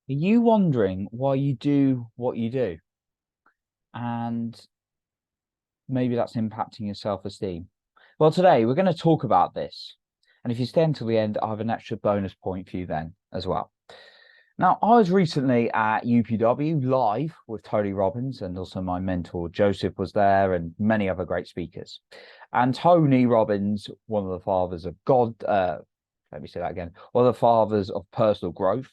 Are you wondering why you do what you do? And maybe that's impacting your self-esteem. Well, today we're going to talk about this. And if you stay until the end, I have an extra bonus point for you then as well. Now, I was recently at UPW live with Tony Robbins, and also my mentor Joseph was there, and many other great speakers. And Tony Robbins, one of the fathers of God, let me say that again, one of the fathers of personal growth,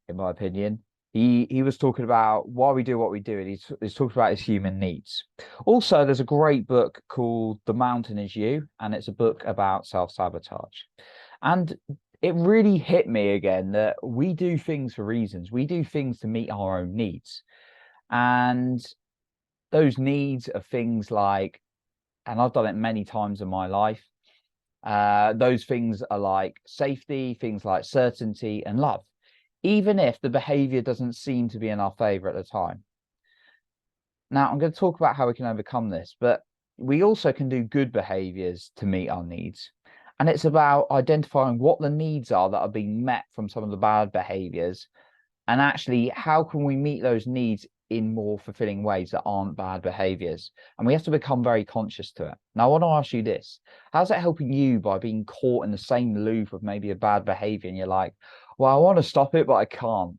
in my opinion. He was talking about why we do what we do, and he's talked about his human needs. Also, there's a great book called The Mountain Is You, and it's a book about self-sabotage. And it really hit me again that we do things for reasons. We do things to meet our own needs. And those needs are things like, and I've done it many times in my life, those things are like safety, things like certainty and love, even if the behavior doesn't seem to be in our favor at the time. Now, I'm going to talk about how we can overcome this, but we also can do good behaviors to meet our needs. And it's about identifying what the needs are that are being met from some of the bad behaviors, and actually how can we meet those needs in more fulfilling ways that aren't bad behaviors. And we have to become very conscious to it. Now, I want to ask you this: how's it helping you by being caught in the same loop of maybe a bad behavior and you're like, well, I want to stop it but I can't?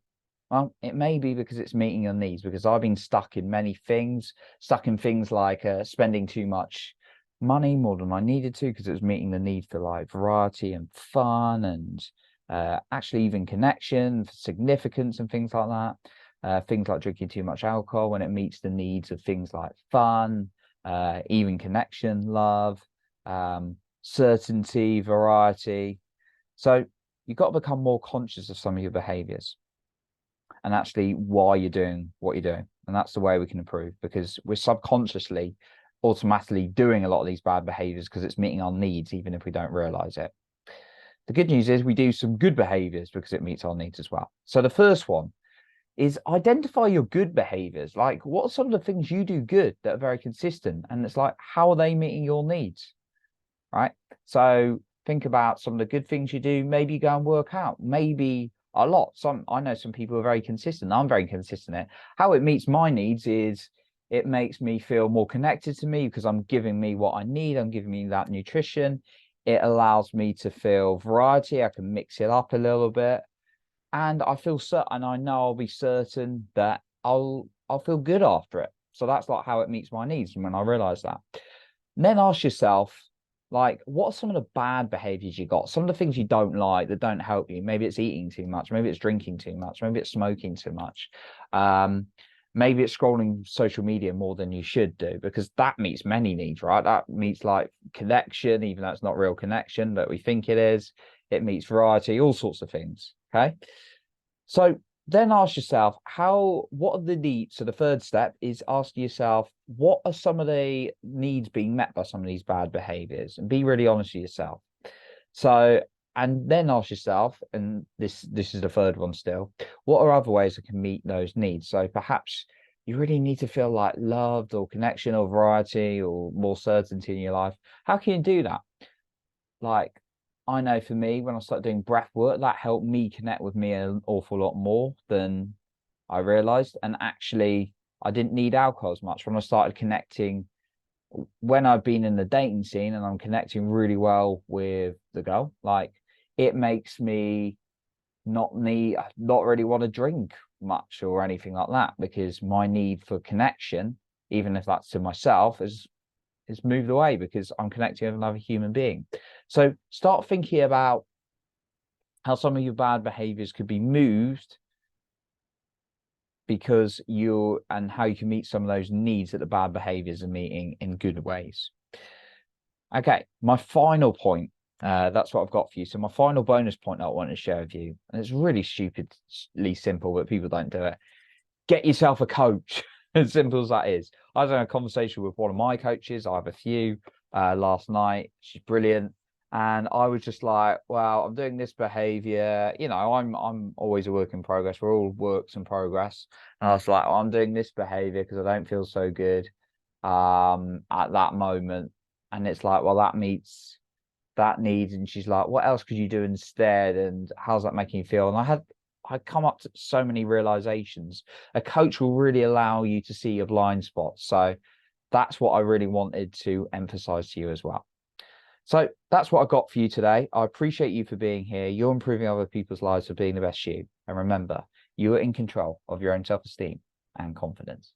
Well, it may be because it's meeting your needs, because I've been stuck in many things, stuck in things like spending too much money more than I needed to, because it was meeting the need for like variety and fun and actually even connection, significance and things like that. Things like drinking too much alcohol when it meets the needs of things like fun, even connection, love, certainty, variety. So you've got to become more conscious of some of your behaviors and actually why you're doing what you're doing. And that's the way we can improve, because we're subconsciously automatically doing a lot of these bad behaviors because it's meeting our needs, even if we don't realize it. The good news is we do some good behaviors because it meets our needs as well. So the first one is identify your good behaviors. Like, what are some of the things you do good that are very consistent? And it's like, how are they meeting your needs? Right. So think about some of the good things you do. Maybe you go and work out, maybe a lot. I know some people are very consistent. I'm very consistent at how it meets my needs is it makes me feel more connected to me because I'm giving me what I need. I'm giving me that nutrition. It allows me to feel variety. I can mix it up a little bit. And I feel certain, I know I'll be certain that I'll feel good after it. So that's like how it meets my needs. And when I realize that, and then ask yourself, like, what are some of the bad behaviors you got? Some of the things you don't like that don't help you. Maybe it's eating too much, maybe it's drinking too much, maybe it's smoking too much. Um, Maybe it's scrolling social media more than you should do, because that meets many needs, right? That meets like connection, even though it's not real connection, but we think it is. It meets variety, all sorts of things. Okay. So then ask yourself, what are the needs? So the third step is asking yourself, what are some of the needs being met by some of these bad behaviors? And be really honest with yourself. So, and then ask yourself, and this is the third one still, what are other ways that can meet those needs? So perhaps you really need to feel like loved or connection or variety or more certainty in your life. How can you do that? Like, I know for me, when I started doing breath work, that helped me connect with me an awful lot more than I realized. And actually, I didn't need alcohol as much when I started connecting. When I've been in the dating scene and I'm connecting really well with the girl, like, it makes me not really want to drink much or anything like that, because my need for connection, even if that's to myself, is moved away because I'm connecting with another human being. So start thinking about how some of your bad behaviors could be moved because and how you can meet some of those needs that the bad behaviors are meeting in good ways. Okay, my final point. That's what I've got for you. So my final bonus point I want to share with you, and it's really stupidly simple, but people don't do it. Get yourself a coach. As simple as that is. I was having a conversation with one of my coaches. I have a few last night. She's brilliant. And I was just like, well, I'm doing this behavior. You know, I'm always a work in progress. We're all works in progress. And I was like, I'm doing this behavior because I don't feel so good at that moment. And it's like, well, that meets that need. And she's like, what else could you do instead? And how's that making you feel? And I come up to so many realizations. A coach will really allow you to see your blind spots. So that's what I really wanted to emphasize to you as well. So that's what I got for you today. I appreciate you for being here. You're improving other people's lives for being the best you. And remember, you are in control of your own self-esteem and confidence.